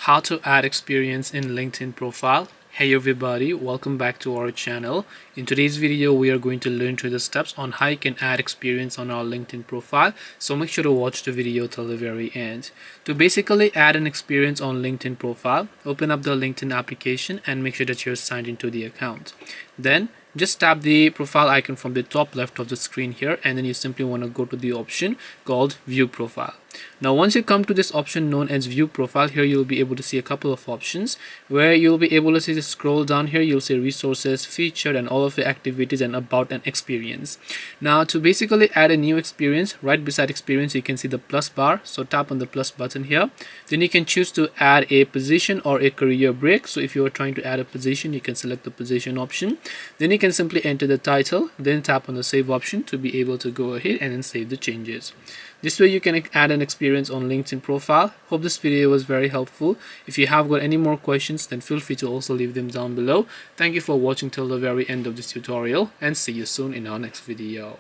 How to add experience in LinkedIn profile. Hey everybody, welcome back to our channel. In today's video we are going to learn through the steps on how you can add experience on our LinkedIn profile, so make sure to watch the video till the very end. To basically add an experience on LinkedIn profile, open up the LinkedIn application and make sure that you're signed into the account. Then just tap the profile icon from the top left of the screen here, and then you simply want to go to the option called view profile. Now once you come to this option known as view profile, here you'll be able to see a couple of options where you'll be able to see, scroll down here, you'll see resources, featured, and all of the activities, and about an experience. Now to basically add a new experience, right beside experience you can see the plus bar, so tap on the plus button here. Then you can choose to add a position or a career break. So if you are trying to add a position, you can select the position option. Then you can simply enter the title, then tap on the save option to be able to go ahead and then save the changes. This way you can add an experience on LinkedIn profile. Hope this video was very helpful. If you have got any more questions, then feel free to also leave them down below. Thank you for watching till the very end of this tutorial, and see you soon in our next video.